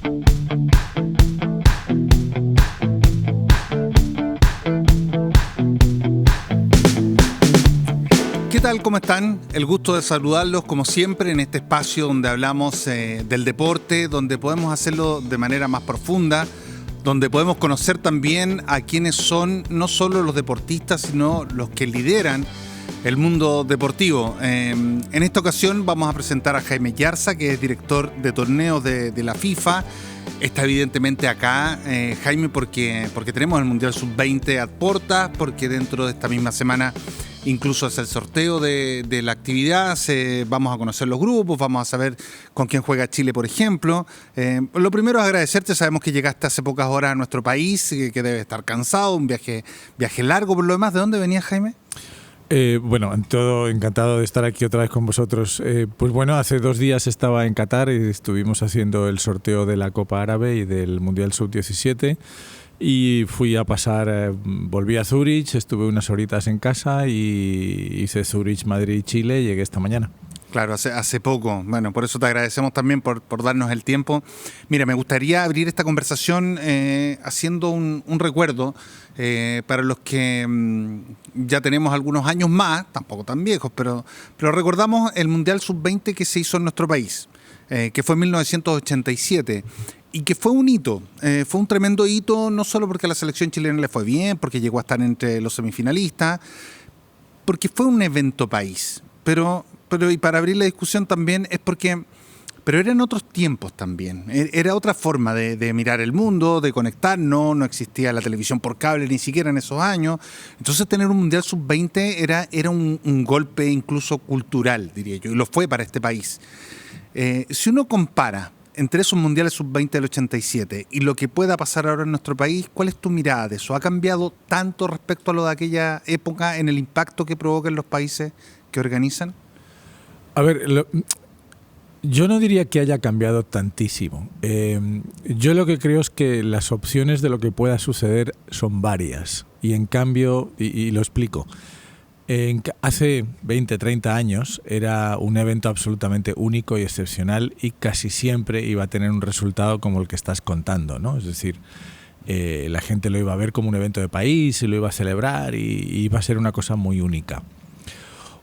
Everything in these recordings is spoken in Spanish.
¿Qué tal? ¿Cómo están? El gusto de saludarlos como siempre en este espacio donde hablamos del deporte, donde podemos hacerlo de manera más profunda, donde podemos conocer también a quienes son no solo los deportistas, sino los que lideran el mundo deportivo. En esta ocasión vamos a presentar a Jaime Yarza, que es director de torneos de la FIFA. Está evidentemente acá, Jaime, porque tenemos el Mundial Sub-20 a puertas, porque dentro de esta misma semana incluso es el sorteo de la actividad. Vamos a conocer los grupos, vamos a saber con quién juega Chile, por ejemplo. Lo primero es agradecerte, sabemos que llegaste hace pocas horas a nuestro país, que debe estar cansado, un viaje largo. Por lo demás, ¿de dónde venías, Jaime? Bueno, todo encantado de estar aquí otra vez con vosotros. Pues bueno, hace 2 días estaba en Qatar y estuvimos haciendo el sorteo de la Copa Árabe y del Mundial Sub-17 y fui a pasar, volví a Zúrich, estuve unas horitas en casa y hice Zúrich, Madrid, Chile y llegué esta mañana. Claro, hace poco. Bueno, por eso te agradecemos también por darnos el tiempo. Mira, me gustaría abrir esta conversación haciendo un recuerdo para los que ya tenemos algunos años más, tampoco tan viejos, pero recordamos el Mundial Sub-20 que se hizo en nuestro país, que fue en 1987. Y que fue un hito, fue un tremendo hito, no solo porque a la selección chilena le fue bien, porque llegó a estar entre los semifinalistas, porque fue un evento país. Pero y para abrir la discusión también es porque, pero eran otros tiempos también, era otra forma de mirar el mundo, de conectarnos, no existía la televisión por cable ni siquiera en esos años. Entonces tener un Mundial Sub-20 era un golpe incluso cultural, diría yo, y lo fue para este país. Si uno compara entre esos mundiales sub-20 del 87 y lo que pueda pasar ahora en nuestro país, ¿cuál es tu mirada de eso? ¿Ha cambiado tanto respecto a lo de aquella época en el impacto que provoca en los países que organizan? A ver, yo no diría que haya cambiado tantísimo. Yo lo que creo es que las opciones de lo que pueda suceder son varias. Y en cambio, y lo explico, hace 20, 30 años era un evento absolutamente único y excepcional y casi siempre iba a tener un resultado como el que estás contando, ¿no? Es decir, la gente lo iba a ver como un evento de país y lo iba a celebrar y iba a ser una cosa muy única.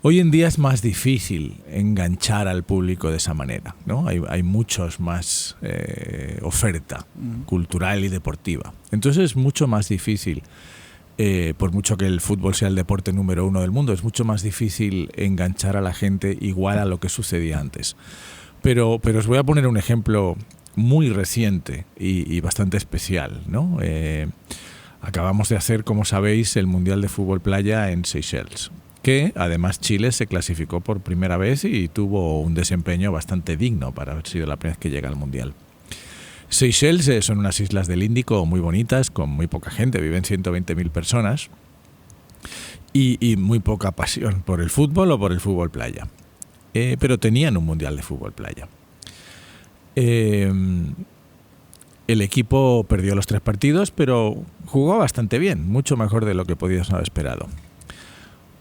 Hoy en día es más difícil enganchar al público de esa manera, ¿no? Hay muchos más oferta cultural y deportiva. Entonces es mucho más difícil. Por mucho que el fútbol sea el deporte número 1 del mundo, es mucho más difícil enganchar a la gente igual a lo que sucedía antes. Pero os voy a poner un ejemplo muy reciente y bastante especial, ¿no? Acabamos de hacer, como sabéis, el Mundial de Fútbol Playa en Seychelles, que además Chile se clasificó por primera vez y tuvo un desempeño bastante digno para haber sido la primera vez que llega al Mundial. Seychelles son unas islas del Índico muy bonitas, con muy poca gente, viven 120.000 personas y muy poca pasión por el fútbol o por el fútbol playa. Pero tenían un mundial de fútbol playa. El equipo perdió los 3 partidos, pero jugó bastante bien, mucho mejor de lo que podías haber esperado.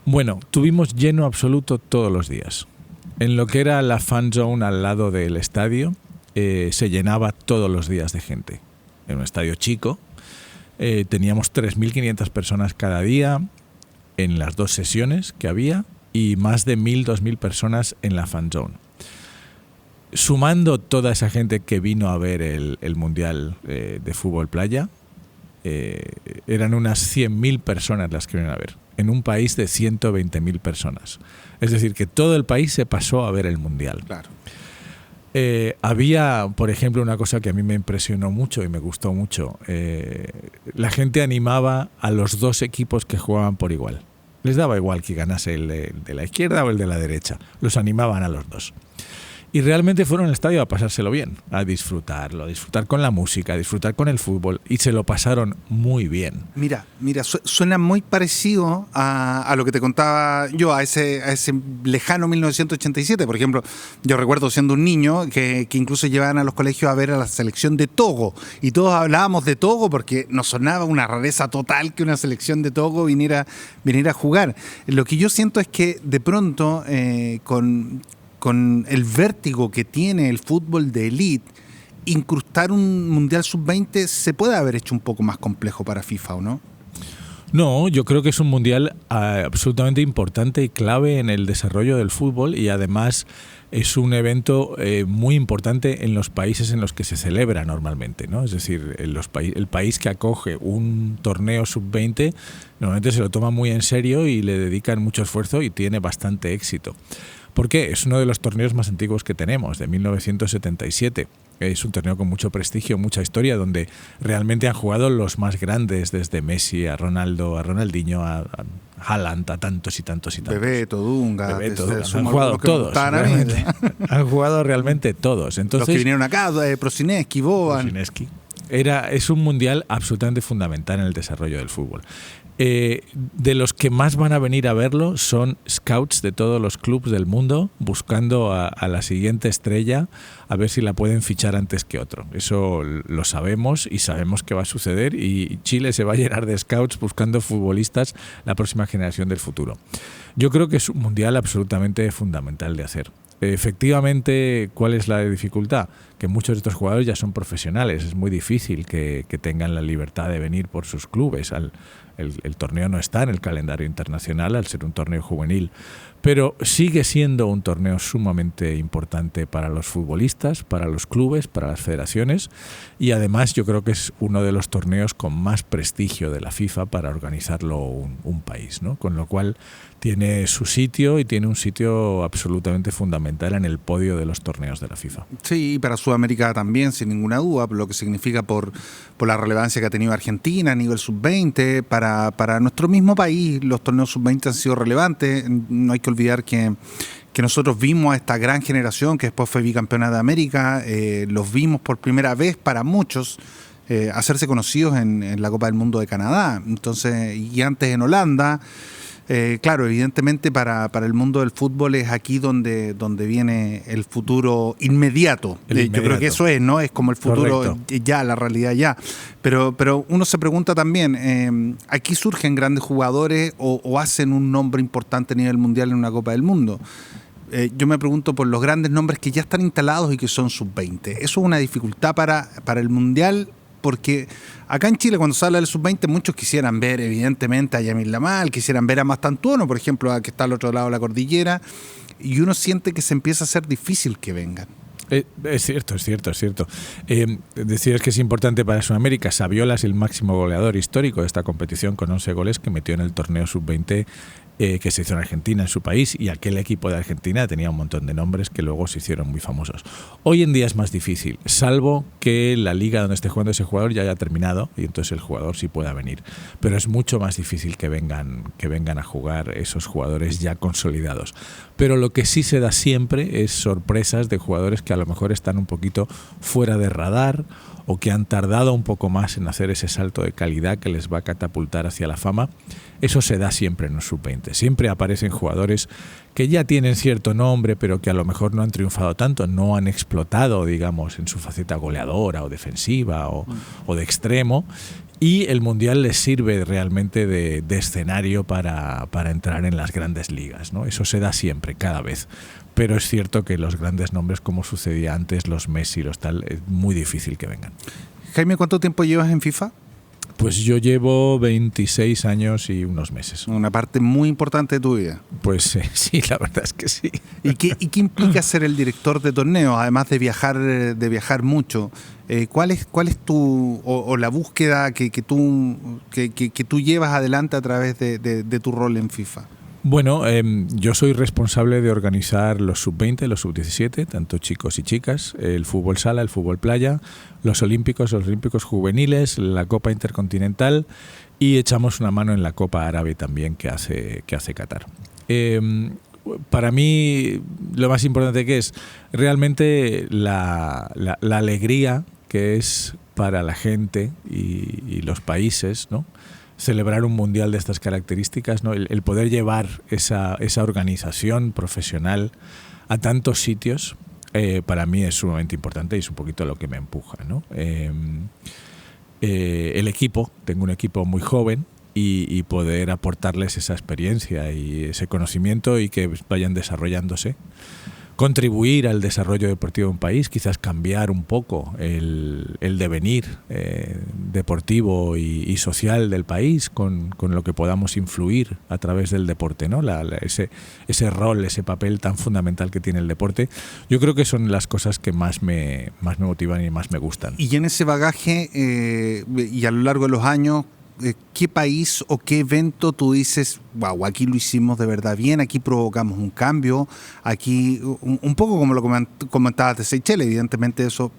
Bueno, tuvimos lleno absoluto todos los días. En lo que era la fan zone al lado del estadio, se llenaba todos los días de gente. En un estadio chico, teníamos 3.500 personas cada día en las 2 sesiones que había y más de 1.000, 2.000 personas en la fan zone. Sumando toda esa gente que vino a ver el Mundial de Fútbol Playa, eran unas 100.000 personas las que vinieron a ver, en un país de 120.000 personas. Es decir, que todo el país se pasó a ver el Mundial. Claro. Había, por ejemplo, una cosa que a mí me impresionó mucho y me gustó mucho. La gente animaba a los 2 equipos que jugaban por igual. Les daba igual que ganase el de la izquierda o el de la derecha. Los animaban a los 2. Y realmente fueron al estadio a pasárselo bien, a disfrutarlo, a disfrutar con la música, a disfrutar con el fútbol, y se lo pasaron muy bien. Mira, suena muy parecido a lo que te contaba yo, a ese lejano 1987. Por ejemplo, yo recuerdo siendo un niño que incluso llevaban a los colegios a ver a la selección de Togo, y todos hablábamos de Togo porque nos sonaba una rareza total que una selección de Togo viniera a jugar. Lo que yo siento es que de pronto con el vértigo que tiene el fútbol de élite, incrustar un Mundial Sub-20 se puede haber hecho un poco más complejo para FIFA, ¿o no? No, yo creo que es un mundial absolutamente importante y clave en el desarrollo del fútbol, y además es un evento muy importante en los países en los que se celebra normalmente, ¿no? Es decir, el país que acoge un torneo sub-20 normalmente se lo toma muy en serio y le dedican mucho esfuerzo y tiene bastante éxito. ¿Por qué? Es uno de los torneos más antiguos que tenemos, de 1977. Es un torneo con mucho prestigio, mucha historia, donde realmente han jugado los más grandes, desde Messi a Ronaldo, a Ronaldinho, a Haaland, a tantos y tantos y tantos. Bebeto, Dunga, han jugado todos. Han jugado realmente todos. Entonces, los que vinieron acá, Prosineski, Boban. Es un mundial absolutamente fundamental en el desarrollo del fútbol. De los que más van a venir a verlo son scouts de todos los clubes del mundo buscando a la siguiente estrella, a ver si la pueden fichar antes que otro. Eso lo sabemos y sabemos que va a suceder, y Chile se va a llenar de scouts buscando futbolistas, la próxima generación del futuro. Yo creo que es un mundial absolutamente fundamental de hacer. Efectivamente, ¿cuál es la dificultad? Que muchos de estos jugadores ya son profesionales. Es muy difícil que tengan la libertad de venir por sus clubes. El torneo no está en el calendario internacional al ser un torneo juvenil, pero sigue siendo un torneo sumamente importante para los futbolistas, para los clubes, para las federaciones, y además yo creo que es uno de los torneos con más prestigio de la FIFA para organizarlo un país, ¿no? Con lo cual tiene su sitio, y tiene un sitio absolutamente fundamental en el podio de los torneos de la FIFA. Sí, y para Sudamérica también, sin ninguna duda, lo que significa por la relevancia que ha tenido Argentina a nivel sub-20. Para nuestro mismo país, los torneos sub-20 han sido relevantes. No hay que olvidar que nosotros vimos a esta gran generación que después fue bicampeona de América, los vimos por primera vez para muchos hacerse conocidos en la Copa del Mundo de Canadá, entonces, y antes en Holanda. Claro, evidentemente para el mundo del fútbol es aquí donde viene el futuro inmediato. Yo creo que eso es, ¿no? Es como el futuro. Correcto. Ya, la realidad ya. Pero uno se pregunta también, ¿aquí surgen grandes jugadores o hacen un nombre importante a nivel mundial en una Copa del Mundo? Yo me pregunto por los grandes nombres que ya están instalados y que son sub-20. ¿Eso es una dificultad para el mundial? Porque acá en Chile, cuando se habla del sub-20, muchos quisieran ver, evidentemente, a Yamil Lamal, quisieran ver a Mastantuono, por ejemplo, que está al otro lado de la cordillera, y uno siente que se empieza a hacer difícil que vengan. Es cierto. Decir que es importante para Sudamérica. Saviola es el máximo goleador histórico de esta competición, con 11 goles que metió en el torneo sub-20 que se hizo en Argentina, en su país, y aquel equipo de Argentina tenía un montón de nombres que luego se hicieron muy famosos. Hoy en día es más difícil, salvo que la liga donde esté jugando ese jugador ya haya terminado, y entonces el jugador sí pueda venir. Pero es mucho más difícil que vengan a jugar esos jugadores ya consolidados. Pero lo que sí se da siempre es sorpresas de jugadores que a lo mejor están un poquito fuera de radar, o que han tardado un poco más en hacer ese salto de calidad que les va a catapultar hacia la fama. Eso se da siempre en un sub-20. Siempre aparecen jugadores que ya tienen cierto nombre, pero que a lo mejor no han triunfado tanto, no han explotado, digamos, en su faceta goleadora o defensiva o de extremo, y el Mundial les sirve realmente de escenario para entrar en las grandes ligas, ¿no? Eso se da siempre, cada vez. Pero es cierto que los grandes nombres, como sucedía antes, los Messi, los tal, es muy difícil que vengan. Jaime, ¿cuánto tiempo llevas en FIFA? Pues yo llevo 26 años y unos meses. Una parte muy importante de tu vida. Pues sí, la verdad es que sí. ¿Y qué implica ser el director de torneos, además de viajar mucho? ¿Cuál es tu o la búsqueda que tú llevas adelante a través de tu rol en FIFA? Bueno, yo soy responsable de organizar los sub-20, los sub-17, tanto chicos y chicas, el fútbol sala, el fútbol playa, los olímpicos juveniles, la Copa Intercontinental, y echamos una mano en la Copa Árabe también que hace Qatar. Para mí lo más importante que es realmente la alegría que es para la gente y los países, ¿no? Celebrar un mundial de estas características, ¿no? El poder llevar esa organización profesional a tantos sitios, para mí es sumamente importante y es un poquito lo que me empuja, ¿no? El equipo, tengo un equipo muy joven, y poder aportarles esa experiencia y ese conocimiento y que vayan desarrollándose, contribuir al desarrollo deportivo de un país, quizás cambiar un poco el devenir deportivo y social del país con lo que podamos influir a través del deporte, ¿no? Ese rol, ese papel tan fundamental que tiene el deporte, yo creo que son las cosas que más me motivan y más me gustan. Y en ese bagaje, y a lo largo de los años, ¿qué país o qué evento tú dices, wow, aquí lo hicimos de verdad bien, aquí provocamos un cambio, aquí, un poco como lo comentabas de Seychelles, evidentemente eso,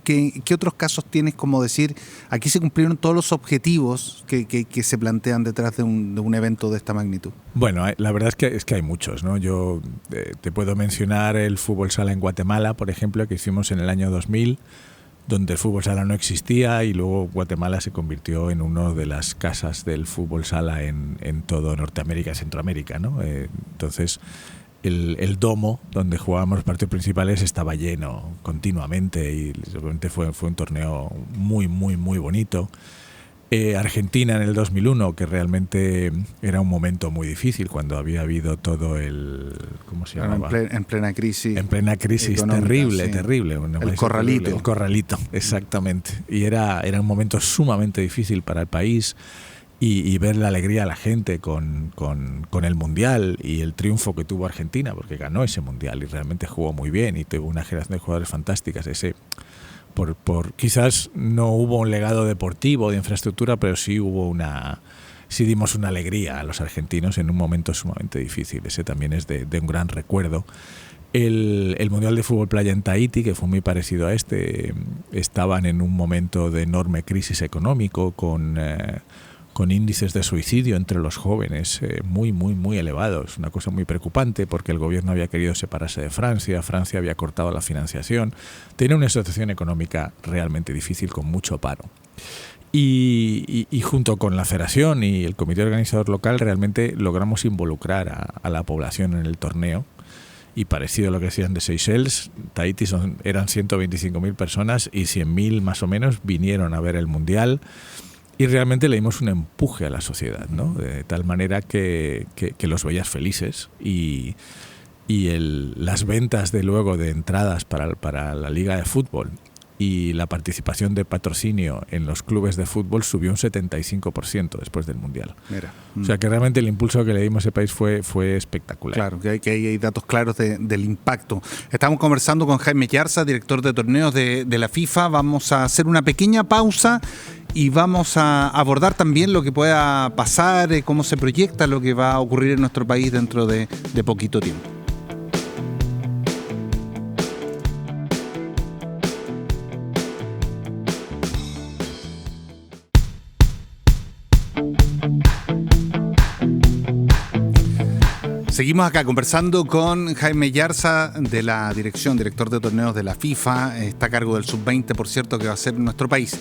¿qué otros casos tienes como decir, aquí se cumplieron todos los objetivos que se plantean detrás de un evento de esta magnitud? Bueno, la verdad es que hay muchos, ¿no? Yo te puedo mencionar el fútbol sala en Guatemala, por ejemplo, que hicimos en el año 2000, donde el fútbol sala no existía y luego Guatemala se convirtió en una de las casas del fútbol sala en todo Norteamérica y Centroamérica, ¿no? Entonces el domo donde jugábamos los partidos principales estaba lleno continuamente y realmente fue un torneo muy, muy, muy bonito. Argentina en el 2001, que realmente era un momento muy difícil cuando había habido todo el... ¿Cómo se llamaba? En plena crisis. En plena crisis, terrible, sí. Terrible. El corralito. El corralito, exactamente. Y era un momento sumamente difícil para el país y ver la alegría de la gente con el Mundial y el triunfo que tuvo Argentina, porque ganó ese Mundial y realmente jugó muy bien y tuvo una generación de jugadores fantásticas. Quizás no hubo un legado deportivo de infraestructura, pero sí dimos una alegría a los argentinos en un momento sumamente difícil. Ese también es de un gran recuerdo. El Mundial de Fútbol Playa en Tahití, que fue muy parecido a este, estaban en un momento de enorme crisis económico con índices de suicidio entre los jóvenes muy, muy, muy elevados. Una cosa muy preocupante porque el gobierno había querido separarse de Francia, Francia había cortado la financiación, tenía una situación económica realmente difícil con mucho paro. Y junto con la federación y el comité organizador local realmente logramos involucrar a la población en el torneo. Y parecido a lo que decían de Seychelles, Tahití eran 125.000 personas y 100.000 más o menos vinieron a ver el Mundial. Y realmente le dimos un empuje a la sociedad, ¿no? De tal manera que los veías felices y las ventas de luego de entradas para la liga de fútbol y la participación de patrocinio en los clubes de fútbol subió un 75% después del Mundial. Mira. O sea que realmente el impulso que le dimos a ese país fue espectacular. Claro, que hay datos claros del impacto. Estamos conversando con Jaime Yarza, director de torneos de la FIFA. Vamos a hacer una pequeña pausa y vamos a abordar también lo que pueda pasar, cómo se proyecta lo que va a ocurrir en nuestro país dentro de poquito tiempo. Seguimos acá conversando con Jaime Yarza de la director de torneos de la FIFA. Está a cargo del Sub-20, por cierto, que va a ser en nuestro país.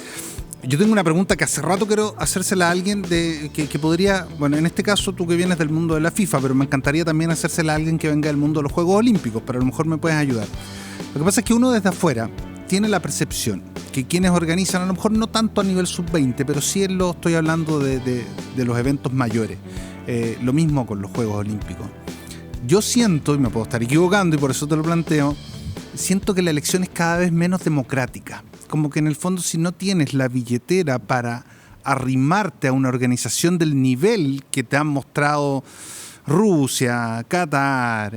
Yo tengo una pregunta que hace rato quiero hacérsela a alguien que podría, bueno, en este caso tú que vienes del mundo de la FIFA, pero me encantaría también hacérsela a alguien que venga del mundo de los Juegos Olímpicos, pero a lo mejor me puedes ayudar. Lo que pasa es que uno desde afuera tiene la percepción que quienes organizan, a lo mejor no tanto a nivel Sub-20, pero sí estoy hablando de los eventos mayores. Lo mismo con los Juegos Olímpicos. Yo siento, y me puedo estar equivocando y por eso te lo planteo, siento que la elección es cada vez menos democrática. Como que en el fondo si no tienes la billetera para arrimarte a una organización del nivel que te han mostrado Rusia, Qatar,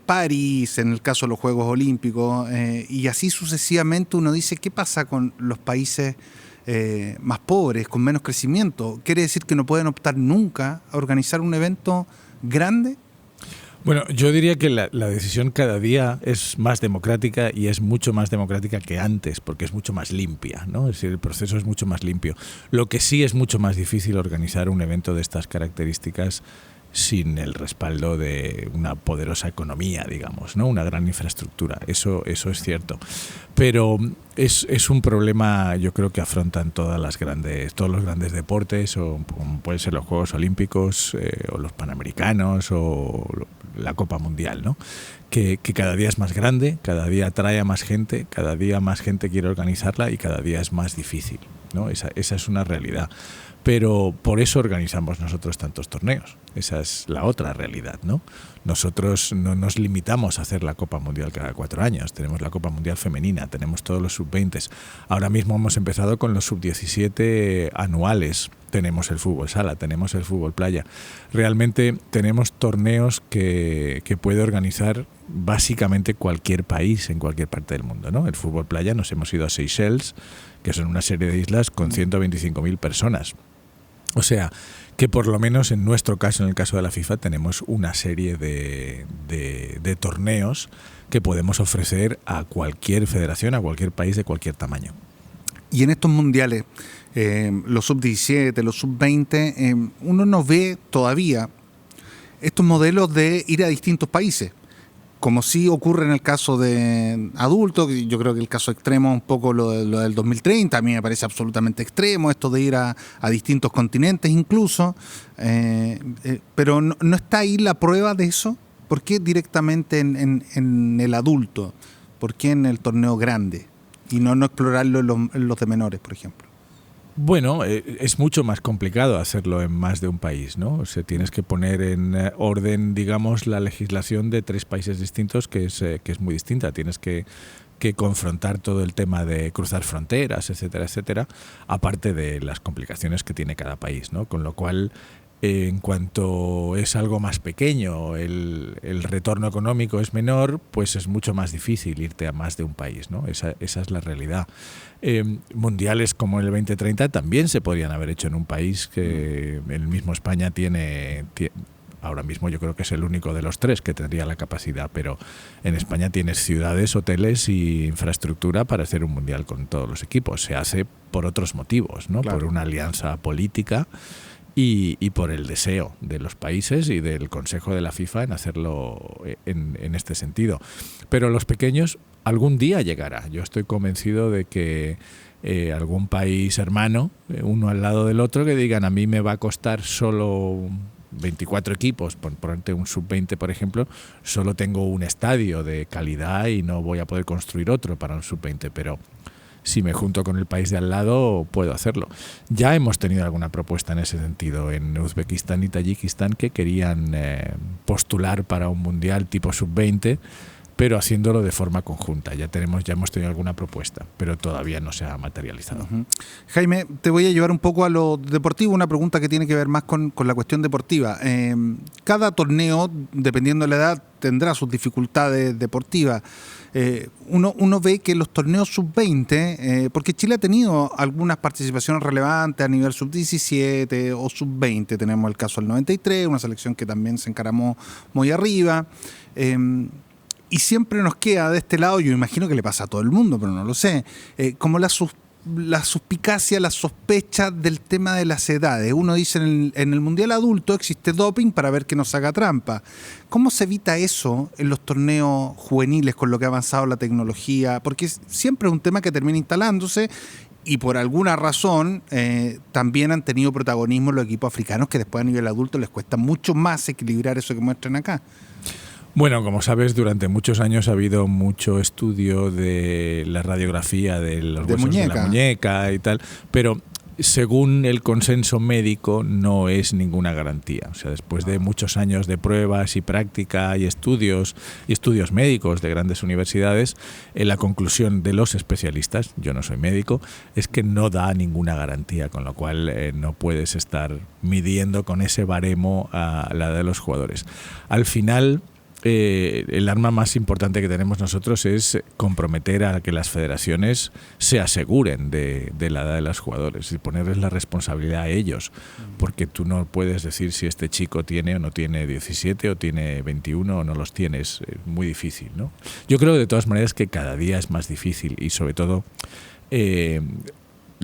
París, en el caso de los Juegos Olímpicos, y así sucesivamente uno dice, ¿qué pasa con los países más pobres, con menos crecimiento? ¿Quiere decir que no pueden optar nunca a organizar un evento grande? Bueno, yo diría que la decisión cada día es más democrática y es mucho más democrática que antes porque es mucho más limpia, ¿no? Es decir, el proceso es mucho más limpio. Lo que sí es mucho más difícil organizar un evento de estas características sin el respaldo de una poderosa economía, digamos, ¿no? Una gran infraestructura. Eso es cierto. Pero es un problema, yo creo, que afrontan todos los grandes deportes, o como pueden ser los Juegos Olímpicos, o los Panamericanos, o la Copa Mundial, ¿no? que cada día es más grande, cada día atrae a más gente, cada día más gente quiere organizarla y cada día es más difícil, ¿no? Esa es una realidad. Pero por eso organizamos nosotros tantos torneos. Esa es la otra realidad, ¿no? Nosotros no nos limitamos a hacer la Copa Mundial cada 4 años. Tenemos la Copa Mundial femenina, tenemos todos los sub-20. Ahora mismo hemos empezado con los sub-17 anuales. Tenemos el fútbol sala, tenemos el fútbol playa. Realmente tenemos torneos que puede organizar básicamente cualquier país en cualquier parte del mundo, ¿no? El fútbol playa nos hemos ido a Seychelles, que son una serie de islas con 125.000 personas. O sea, que por lo menos en nuestro caso, en el caso de la FIFA, tenemos una serie de torneos que podemos ofrecer a cualquier federación, a cualquier país de cualquier tamaño. Y en estos mundiales, los sub-17, los sub-20, uno no ve todavía estos modelos de ir a distintos países, como sí ocurre en el caso de adultos. Yo creo que el caso extremo es un poco lo del 2030, a mí me parece absolutamente extremo esto de ir a distintos continentes incluso, pero no está ahí la prueba de eso. ¿Por qué directamente en el adulto? ¿Por qué en el torneo grande? Y no explorarlo en los de menores, por ejemplo. Bueno, es mucho más complicado hacerlo en más de un país, ¿no? O sea, tienes que poner en orden, digamos, la legislación de 3 países distintos, que es muy distinta. Tienes que confrontar todo el tema de cruzar fronteras, etcétera, etcétera, aparte de las complicaciones que tiene cada país, ¿no? Con lo cual, en cuanto es algo más pequeño, el retorno económico es menor, pues es mucho más difícil irte a más de un país, ¿no? Esa es la realidad. Mundiales como el 2030 también se podrían haber hecho en un país que el mismo España tiene ahora mismo yo creo que es el único de los 3 que tendría la capacidad, pero en España tienes ciudades, hoteles y infraestructura para hacer un mundial con todos los equipos. Se hace por otros motivos, ¿no? Claro. Por una alianza política y por el deseo de los países y del Consejo de la FIFA en hacerlo en este sentido. Pero los pequeños algún día llegará. Yo estoy convencido de que algún país hermano, uno al lado del otro, que digan a mí me va a costar solo 24 equipos, por ponerte un sub-20 por ejemplo, solo tengo un estadio de calidad y no voy a poder construir otro para un sub-20, pero si me junto con el país de al lado puedo hacerlo. Ya hemos tenido alguna propuesta en ese sentido en Uzbekistán y Tayikistán que querían postular para un mundial tipo sub-20, pero haciéndolo de forma conjunta. Ya hemos tenido alguna propuesta, pero todavía no se ha materializado. Uh-huh. Jaime, te voy a llevar un poco a lo deportivo, una pregunta que tiene que ver más con la cuestión deportiva. Cada torneo, dependiendo de la edad, tendrá sus dificultades deportivas. Uno ve que los torneos sub-20, porque Chile ha tenido algunas participaciones relevantes a nivel sub-17 o sub-20, tenemos el caso del 93, una selección que también se encaramó muy arriba, y siempre nos queda de este lado, yo imagino que le pasa a todo el mundo, pero no lo sé, como la suspicacia, la sospecha del tema de las edades. Uno dice en el Mundial Adulto existe doping para ver que no se haga trampa. ¿Cómo se evita eso en los torneos juveniles con lo que ha avanzado la tecnología? Porque siempre es un tema que termina instalándose y por alguna razón también han tenido protagonismo los equipos africanos que después a nivel adulto les cuesta mucho más equilibrar eso que muestran acá. Bueno, como sabes, durante muchos años ha habido mucho estudio de la radiografía de los huesos de la muñeca y tal, pero según el consenso médico no es ninguna garantía. O sea, después de muchos años de pruebas y práctica y estudios médicos de grandes universidades, la conclusión de los especialistas, yo no soy médico, es que no da ninguna garantía, con lo cual no puedes estar midiendo con ese baremo a la edad de los jugadores. Al final, el arma más importante que tenemos nosotros es comprometer a que las federaciones se aseguren de la edad de los jugadores y ponerles la responsabilidad a ellos, porque tú no puedes decir si este chico tiene o no tiene 17 o tiene 21 o no los tiene, es muy difícil, ¿no? Yo creo de todas maneras que cada día es más difícil y sobre todo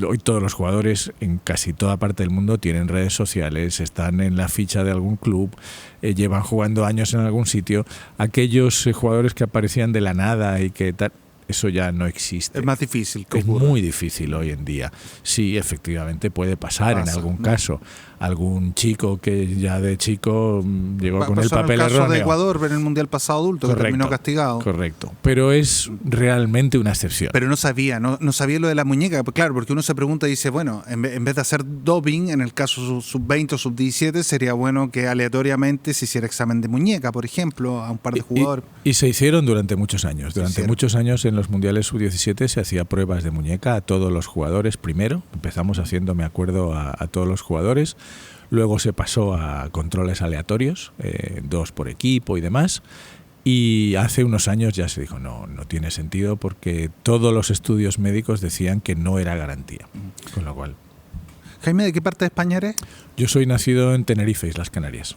hoy todos los jugadores en casi toda parte del mundo tienen redes sociales, están en la ficha de algún club, llevan jugando años en algún sitio. Aquellos jugadores que aparecían de la nada y que tal, eso ya no existe. Es más difícil que Es ocurra. muy difícil hoy en día. Sí, efectivamente puede pasar en algún caso. Algún chico que ya de chico llegó con el papel erróneo. El caso de erróneo. Ecuador en el Mundial pasado adulto, que terminó castigado. Correcto. Pero es realmente una excepción. Pero no sabía lo de la muñeca. Pues claro, porque uno se pregunta y dice, bueno, en vez de hacer doping, en el caso sub-20 o sub-17, sería bueno que aleatoriamente se hiciera examen de muñeca, por ejemplo, a un par de jugadores. Y se hicieron durante muchos años. Durante muchos años en los Mundiales sub-17 se hacía pruebas de muñeca a todos los jugadores primero. Empezamos haciendo, me acuerdo, a todos los jugadores. Luego se pasó a controles aleatorios, 2 por equipo y demás. Y hace unos años ya se dijo, no tiene sentido porque todos los estudios médicos decían que no era garantía. Con lo cual... Jaime, ¿de qué parte de España eres? Yo soy nacido en Tenerife, Islas Canarias.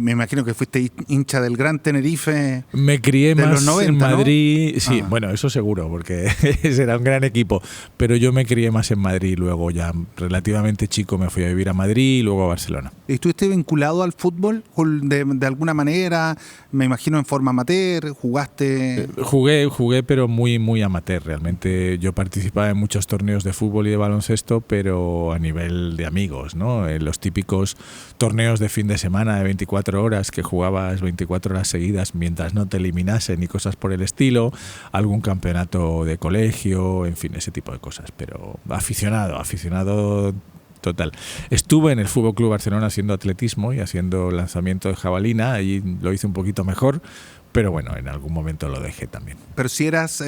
Me imagino que fuiste hincha del Gran Tenerife. Me crié de más los 90, en Madrid. ¿no? Sí, bueno, eso seguro, porque ese era un gran equipo. Pero yo me crié más en Madrid. Luego ya relativamente chico me fui a vivir a Madrid y luego a Barcelona. ¿Estuviste vinculado al fútbol de alguna manera? Me imagino en forma amateur. ¿Jugaste? Jugué, pero muy, muy amateur. Realmente yo participaba en muchos torneos de fútbol y de baloncesto, pero a nivel de amigos, ¿no? En los típicos torneos de fin de semana de 24 horas que jugabas 24 horas seguidas mientras no te eliminasen y cosas por el estilo, algún campeonato de colegio, en fin, ese tipo de cosas, pero aficionado total. Estuve en el Fútbol Club Barcelona haciendo atletismo y haciendo lanzamiento de jabalina, allí lo hice un poquito mejor, pero bueno, en algún momento lo dejé también. ¿Pero si eras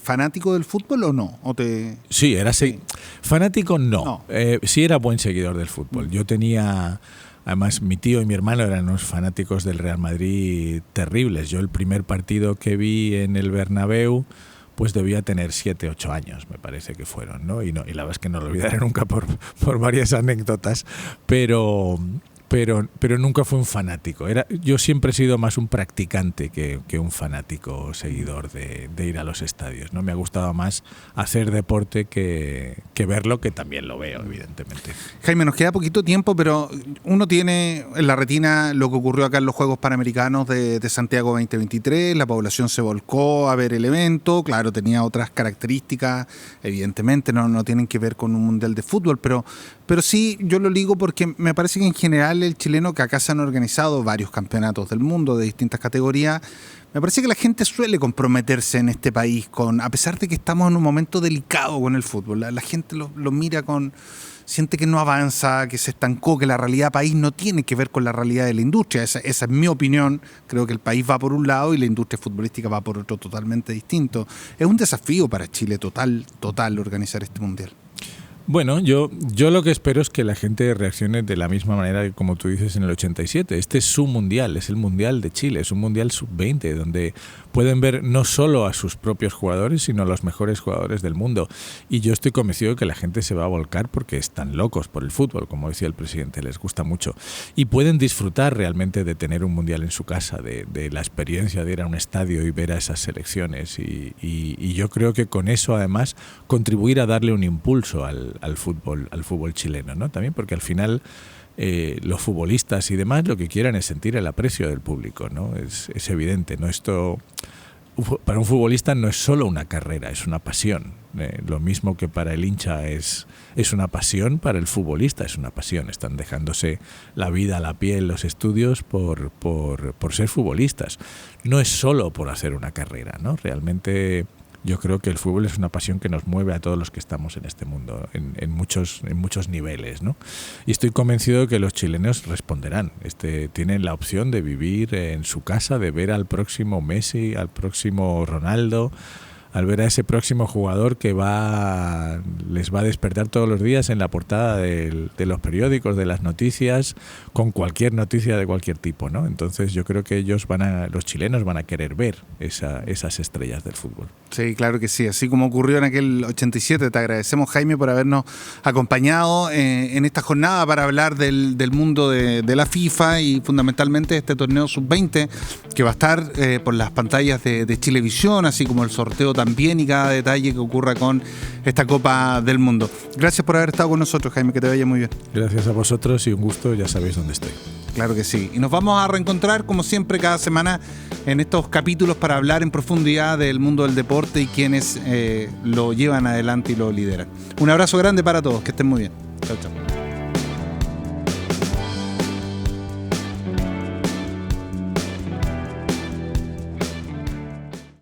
fanático del fútbol o no? Sí, fanático no. Sí era buen seguidor del fútbol. Yo tenía... Además, mi tío y mi hermano eran unos fanáticos del Real Madrid terribles. Yo el primer partido que vi en el Bernabéu pues debía tener 7, 8 años, me parece que fueron, ¿no? Y la verdad es que no lo olvidaré nunca por varias anécdotas, pero nunca fui un fanático. Yo siempre he sido más un practicante que un fanático seguidor de ir a los estadios, ¿no? Me ha gustado más hacer deporte que verlo, que también lo veo, evidentemente. Jaime, nos queda poquito tiempo, pero uno tiene en la retina lo que ocurrió acá en los Juegos Panamericanos de Santiago 2023, la población se volcó a ver el evento, claro, tenía otras características, evidentemente no tienen que ver con un mundial de fútbol, pero sí, yo lo ligo porque me parece que en general el chileno, que acá se han organizado varios campeonatos del mundo de distintas categorías, me parece que la gente suele comprometerse en este país, a pesar de que estamos en un momento delicado con el fútbol. La gente lo mira siente que no avanza, que se estancó, que la realidad país no tiene que ver con la realidad de la industria. Esa es mi opinión. Creo que el país va por un lado y la industria futbolística va por otro totalmente distinto. Es un desafío para Chile total organizar este mundial. Bueno, yo lo que espero es que la gente reaccione de la misma manera que, como tú dices, en el 87. Este es su mundial, es el mundial de Chile, es un mundial sub-20, donde pueden ver no solo a sus propios jugadores, sino a los mejores jugadores del mundo. Y yo estoy convencido de que la gente se va a volcar porque están locos por el fútbol, como decía el presidente, les gusta mucho. Y pueden disfrutar realmente de tener un mundial en su casa, de la experiencia de ir a un estadio y ver a esas selecciones. Y yo creo que con eso, además, contribuir a darle un impulso al fútbol chileno, ¿no? También porque al final los futbolistas y demás lo que quieran es sentir el aprecio del público, ¿no? Es evidente, ¿no? Esto para un futbolista no es solo una carrera, es una pasión. Lo mismo que para el hincha es una pasión, para el futbolista es una pasión. Están dejándose la vida, la piel, los estudios por ser futbolistas. No es solo por hacer una carrera, ¿no? Realmente yo creo que el fútbol es una pasión que nos mueve a todos los que estamos en este mundo, en muchos niveles, ¿no? Y estoy convencido de que los chilenos responderán. Tienen la opción de vivir en su casa, de ver al próximo Messi, al próximo Ronaldo, al ver a ese próximo jugador que les va a despertar todos los días en la portada de los periódicos, de las noticias, con cualquier noticia de cualquier tipo, ¿no? Entonces yo creo que los chilenos van a querer ver esas estrellas del fútbol. Sí, claro que sí, así como ocurrió en aquel 87. Te agradecemos, Jaime, por habernos acompañado en esta jornada para hablar del mundo de la FIFA y fundamentalmente este torneo sub-20 que va a estar por las pantallas de Chilevisión, así como el sorteo también y cada detalle que ocurra con esta Copa del Mundo. Gracias por haber estado con nosotros, Jaime, que te vaya muy bien. Gracias a vosotros y un gusto, ya sabéis dónde estoy. Claro que sí. Y nos vamos a reencontrar, como siempre, cada semana en estos capítulos para hablar en profundidad del mundo del deporte y quienes lo llevan adelante y lo lideran. Un abrazo grande para todos. Que estén muy bien. Chao, chao.